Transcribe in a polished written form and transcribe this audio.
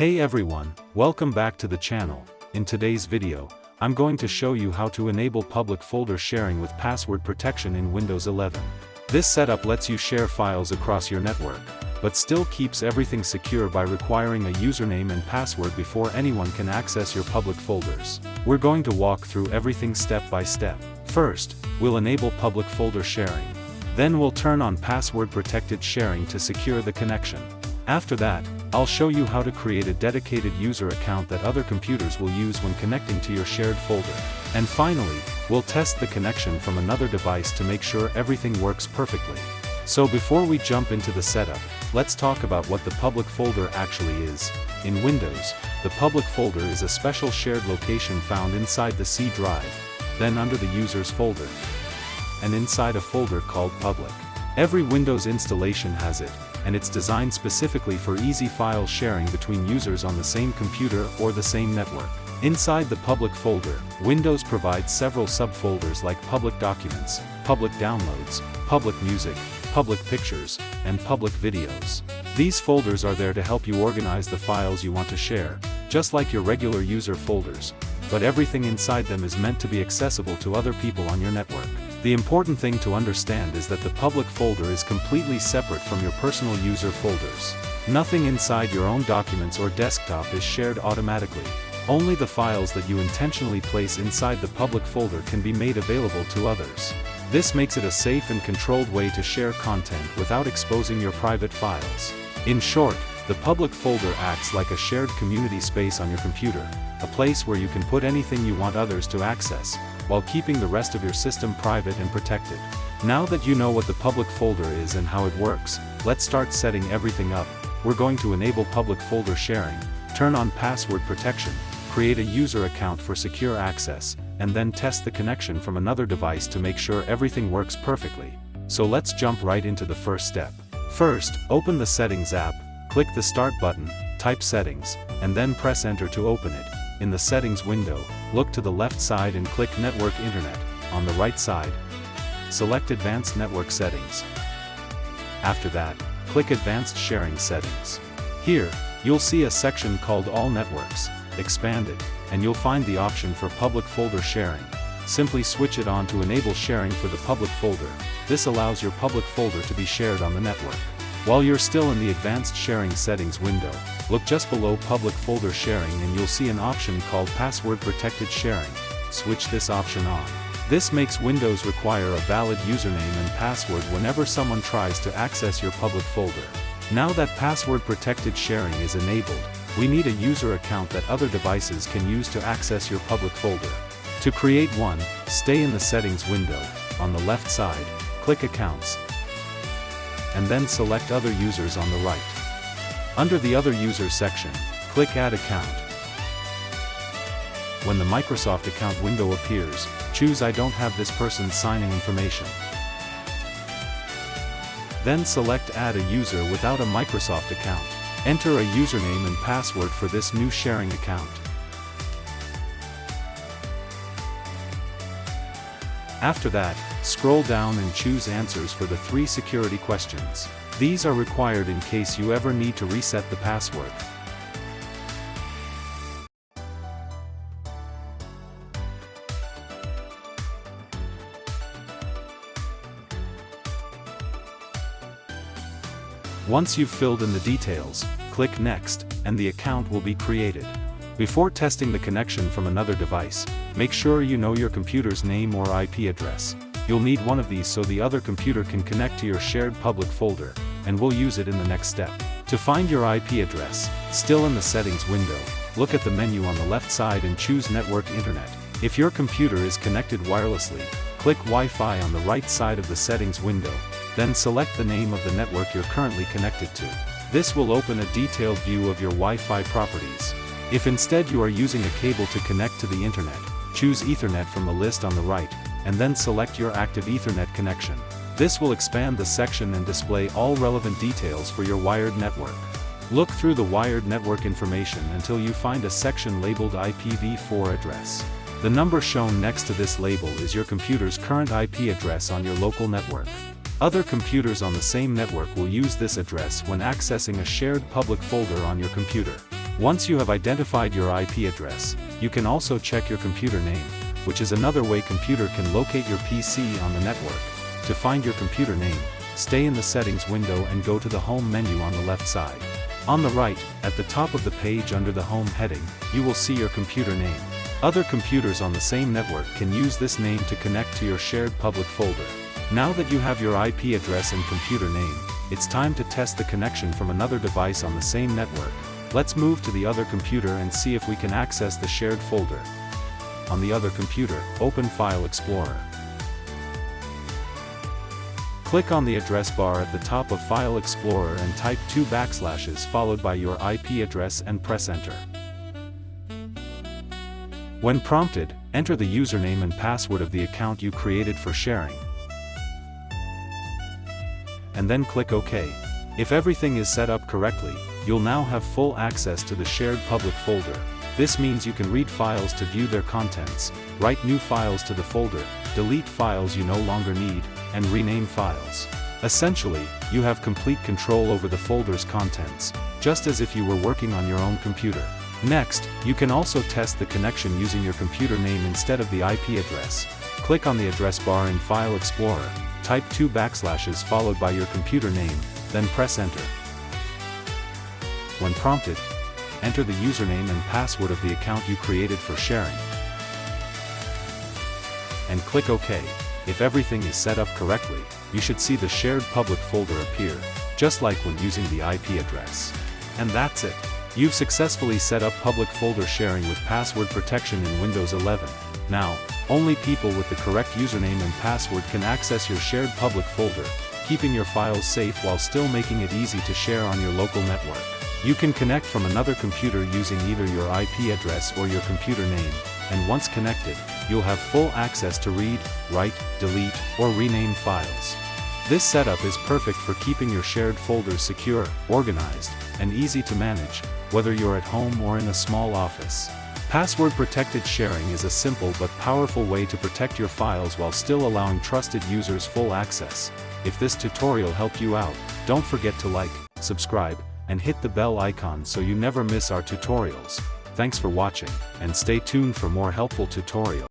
Hey everyone, welcome back to the channel. In today's video, I'm going to show you how to enable public folder sharing with password protection in Windows 11. This setup lets you share files across your network, but still keeps everything secure by requiring a username and password before anyone can access your public folders. We're going to walk through everything step by step. First, we'll enable public folder sharing. Then we'll turn on password protected sharing to secure the connection. After that, I'll show you how to create a dedicated user account that other computers will use when connecting to your shared folder. And finally, we'll test the connection from another device to make sure everything works perfectly. So before we jump into the setup, let's talk about what the public folder actually is. In Windows, the public folder is a special shared location found inside the C drive, then under the user's folder, and inside a folder called public. Every Windows installation has it, and it's designed specifically for easy file sharing between users on the same computer or the same network. Inside the public folder, Windows provides several subfolders like public documents, public downloads, public music, public pictures, and public videos. These folders are there to help you organize the files you want to share, just like your regular user folders, but everything inside them is meant to be accessible to other people on your network. The important thing to understand is that the public folder is completely separate from your personal user folders. Nothing inside your own documents or desktop is shared automatically. Only the files that you intentionally place inside the public folder can be made available to others. This makes it a safe and controlled way to share content without exposing your private files. In short, the public folder acts like a shared community space on your computer, a place where you can put anything you want others to access, while keeping the rest of your system private and protected. Now that you know what the public folder is and how it works, let's start setting everything up. We're going to enable public folder sharing, turn on password protection, create a user account for secure access, and then test the connection from another device to make sure everything works perfectly. So let's jump right into the first step. First, open the Settings app, click the Start button, type Settings, and then press Enter to open it. In the Settings window, look to the left side and click Network Internet. On the right side, select Advanced Network Settings. After that, click Advanced Sharing Settings. Here, you'll see a section called All Networks. Expand it, and you'll find the option for public folder sharing. Simply switch it on to enable sharing for the public folder. This allows your public folder to be shared on the network. While you're still in the Advanced Sharing Settings window, look just below Public Folder Sharing and you'll see an option called Password Protected Sharing. Switch this option on. This makes Windows require a valid username and password whenever someone tries to access your public folder. Now that Password Protected Sharing is enabled, we need a user account that other devices can use to access your public folder. To create one, stay in the Settings window. On the left side, click Accounts, and then select Other Users on the right. Under the Other Users section, click Add Account. When the Microsoft account window appears, choose I don't have this person's signing information. Then select Add a user without a Microsoft account. Enter a username and password for this new sharing account. After that, scroll down and choose Answers for the 3 security questions. These are required in case you ever need to reset the password. Once you've filled in the details, click Next, and the account will be created. Before testing the connection from another device, make sure you know your computer's name or IP address. You'll need one of these so the other computer can connect to your shared public folder, and we'll use it in the next step. To find your IP address, still in the Settings window, look at the menu on the left side and choose Network Internet. If your computer is connected wirelessly, click Wi-Fi on the right side of the Settings window, then select the name of the network you're currently connected to. This will open a detailed view of your Wi-Fi properties. If instead you are using a cable to connect to the Internet, choose Ethernet from the list on the right, and then select your active Ethernet connection. This will expand the section and display all relevant details for your wired network. Look through the wired network information until you find a section labeled IPv4 address. The number shown next to this label is your computer's current IP address on your local network. Other computers on the same network will use this address when accessing a shared public folder on your computer. Once you have identified your IP address, you can also check your computer name, which is another way computer can locate your PC on the network. To find your computer name, stay in the settings window and go to the home menu on the left side. On the right, at the top of the page under the home heading, you will see your computer name. Other computers on the same network can use this name to connect to your shared public folder. Now that you have your IP address and computer name, it's time to test the connection from another device on the same network. Let's move to the other computer and see if we can access the shared folder. On the other computer, open File Explorer. Click on the address bar at the top of File Explorer and type 2 backslashes followed by your IP address and press Enter. When prompted, enter the username and password of the account you created for sharing. And then click OK. If everything is set up correctly, you'll now have full access to the shared public folder. This means you can read files to view their contents, write new files to the folder, delete files you no longer need, and rename files. Essentially, you have complete control over the folder's contents, just as if you were working on your own computer. Next, you can also test the connection using your computer name instead of the IP address. Click on the address bar in File Explorer, type 2 backslashes followed by your computer name, then press Enter. When prompted, enter the username and password of the account you created for sharing. And click OK. If everything is set up correctly, you should see the shared public folder appear, just like when using the IP address. And that's it. You've successfully set up public folder sharing with password protection in Windows 11. Now, only people with the correct username and password can access your shared public folder, keeping your files safe while still making it easy to share on your local network. You can connect from another computer using either your IP address or your computer name, and once connected, you'll have full access to read, write, delete, or rename files. This setup is perfect for keeping your shared folders secure, organized, and easy to manage, whether you're at home or in a small office. Password-protected sharing is a simple but powerful way to protect your files while still allowing trusted users full access. If this tutorial helped you out, don't forget to like, subscribe, and hit the bell icon so you never miss our tutorials. Thanks for watching, and stay tuned for more helpful tutorials.